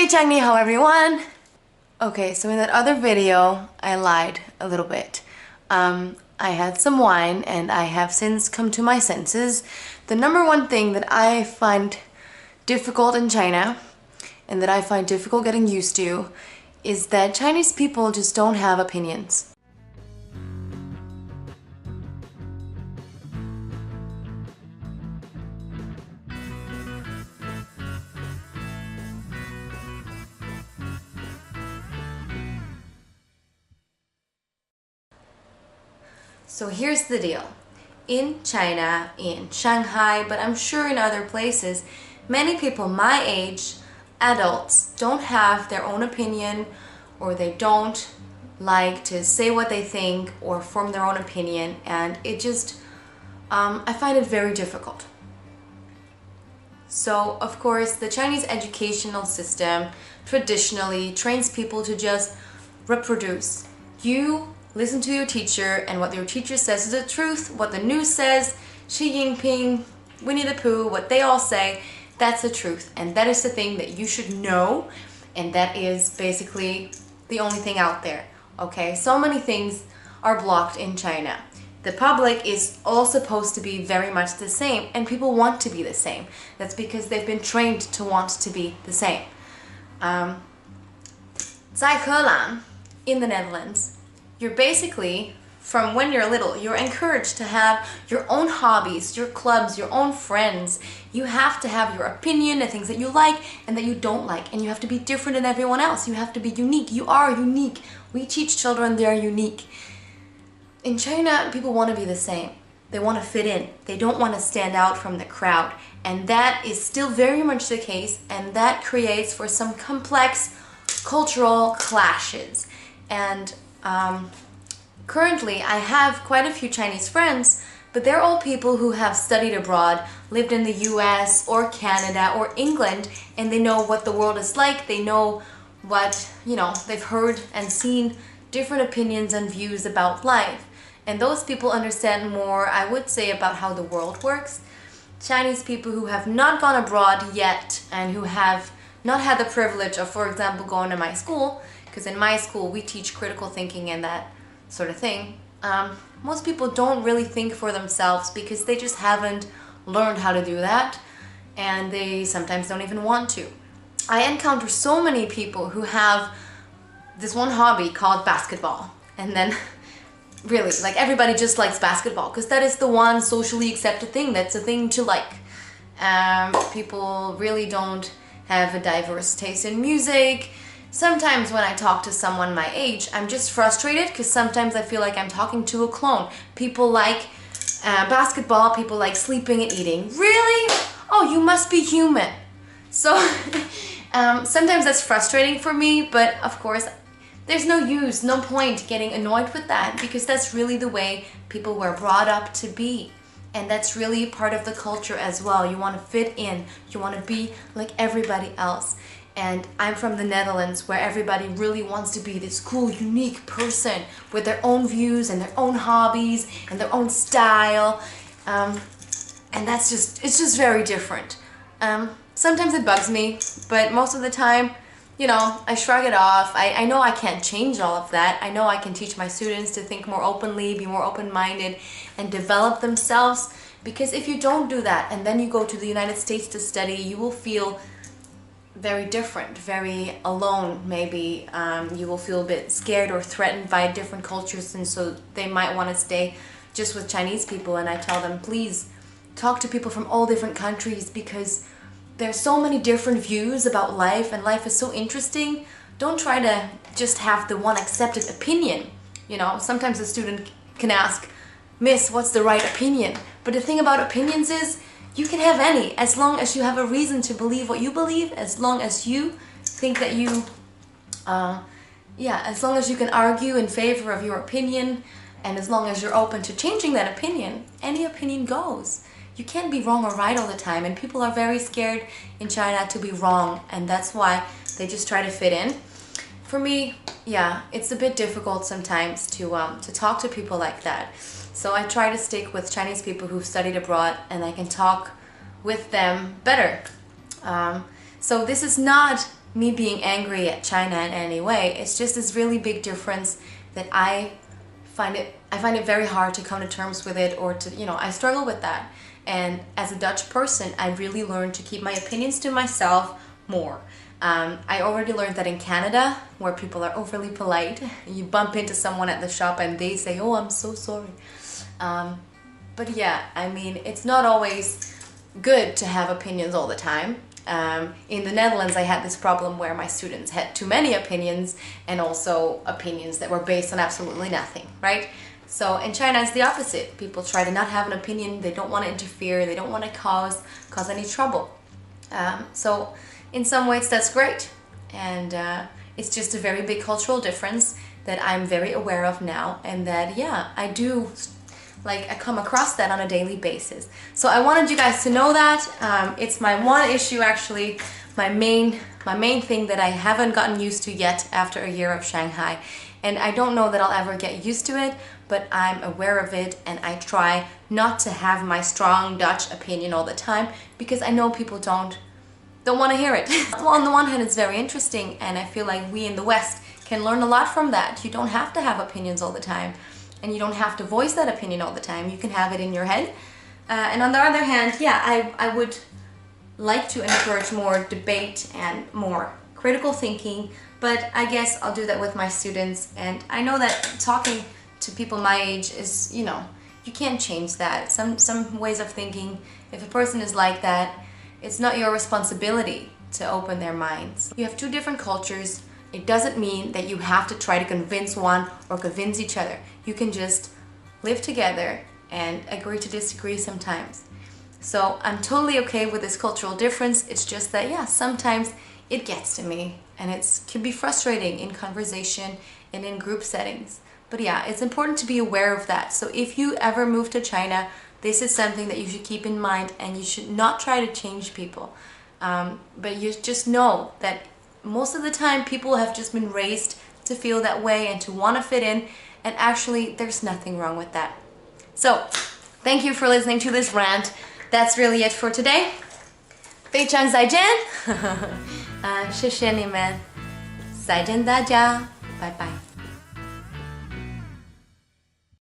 你好 everyone! Okay, so in that other video, I lied a little bit. I had some wine and I have since come to my senses. The number one thing that I find difficult in China and that I find difficult getting used to is that Chinese people just don't have opinions. So here's the deal. In China, in Shanghai, but I'm sure in other places, many people my age, adults, don't have their own opinion, or they don't like to say what they think or form their own opinion, and it just, I find it very difficult. So, of course, the Chinese educational system traditionally trains people to just reproduce. You listen to your teacher, and what your teacher says is the truth. What the news says, Xi Jinping, Winnie the Pooh, what they all say, that's the truth. And that is the thing that you should know, and that is basically the only thing out there. Okay, so many things are blocked in China. The public is all supposed to be very much the same, and people want to be the same. That's because they've been trained to want to be the same. 在荷兰, in the Netherlands, you're basically, from when you're little, you're encouraged to have your own hobbies, your clubs, your own friends. You have to have your opinion, the things that you like and that you don't like, and you have to be different than everyone else. You have to be unique. You are unique. We teach children they're unique. In China, people want to be the same. They want to fit in. They don't want to stand out from the crowd. And that is still very much the case, and that creates for some complex cultural clashes. And currently, I have quite a few Chinese friends, but they're all people who have studied abroad, lived in the US or Canada or England, and they know what the world is like. They know what, they've heard and seen different opinions and views about life. And those people understand more, I would say, about how the world works. Chinese people who have not gone abroad yet and who have not had the privilege of, for example, going to my school, because in my school we teach critical thinking and that sort of thing. Most people don't really think for themselves because they just haven't learned how to do that, and they sometimes don't even want to. I encounter so many people who have this one hobby called basketball, and then really, like, everybody just likes basketball because that is the one socially accepted thing. That's a thing to like. People really don't have a diverse taste in music. Sometimes when I talk to someone my age, I'm just frustrated because sometimes I feel like I'm talking to a clone. People like basketball, people like sleeping and eating. Really? Oh, you must be human. So sometimes that's frustrating for me, but of course there's no use, no point getting annoyed with that, because that's really the way people were brought up to be. And that's really part of the culture as well. You want to fit in, you want to be like everybody else. And I'm from the Netherlands, where everybody really wants to be this cool, unique person with their own views and their own hobbies and their own style. And it's just very different. Sometimes it bugs me, but most of the time, I shrug it off. I know I can't change all of that. I know I can teach my students to think more openly, be more open-minded, and develop themselves. Because if you don't do that, and then you go to the United States to study, you will feel very different, very alone maybe. You will feel a bit scared or threatened by different cultures, and so they might want to stay just with Chinese people. And I tell them, please talk to people from all different countries, because there's so many different views about life, and life is so interesting. Don't try to just have the one accepted opinion. Sometimes a student can ask, Miss, what's the right opinion? But the thing about opinions is, you can have any, as long as you have a reason to believe what you believe, as long as you think that you, as long as you can argue in favor of your opinion, and as long as you're open to changing that opinion, any opinion goes. You can't be wrong or right all the time, and people are very scared in China to be wrong, and that's why they just try to fit in. For me, it's a bit difficult sometimes to talk to people like that. So I try to stick with Chinese people who've studied abroad, and I can talk with them better. So this is not me being angry at China in any way. It's just this really big difference that I find it very hard to come to terms with it, or to, I struggle with that. And as a Dutch person, I really learned to keep my opinions to myself more. I already learned that in Canada, where people are overly polite, you bump into someone at the shop and they say, "Oh, I'm so sorry." But yeah, I mean, it's not always good to have opinions all the time. In the Netherlands, I had this problem where my students had too many opinions, and also opinions that were based on absolutely nothing, right? So in China, it's the opposite. People try to not have an opinion. They don't want to interfere. They don't want to cause any trouble. So in some ways, that's great. And it's just a very big cultural difference that I'm very aware of now, and that, yeah, I come across that on a daily basis. So I wanted you guys to know that. It's my one issue, actually, my main thing that I haven't gotten used to yet after a year of Shanghai. And I don't know that I'll ever get used to it, but I'm aware of it, and I try not to have my strong Dutch opinion all the time, because I know people don't want to hear it. Well, on the one hand, it's very interesting, and I feel like we in the West can learn a lot from that. You don't have to have opinions all the time. And you don't have to voice that opinion all the time. You can have it in your head. And on the other hand, yeah, I would like to encourage more debate and more critical thinking, but I guess I'll do that with my students. And I know that talking to people my age is, you can't change that. Some ways of thinking, if a person is like that, it's not your responsibility to open their minds. You have two different cultures. It doesn't mean that you have to try to convince one or convince each other. You can just live together and agree to disagree sometimes. So I'm totally okay with this cultural difference. It's just that, yeah, sometimes it gets to me, and it can be frustrating in conversation and in group settings. But yeah, it's important to be aware of that. So if you ever move to China, this is something that you should keep in mind, and you should not try to change people. But you just know that most of the time people have just been raised to feel that way and to want to fit in, and actually there's nothing wrong with that. So thank you for listening to this rant. That's really it for today. 非常再见谢谢你们再见大家拜拜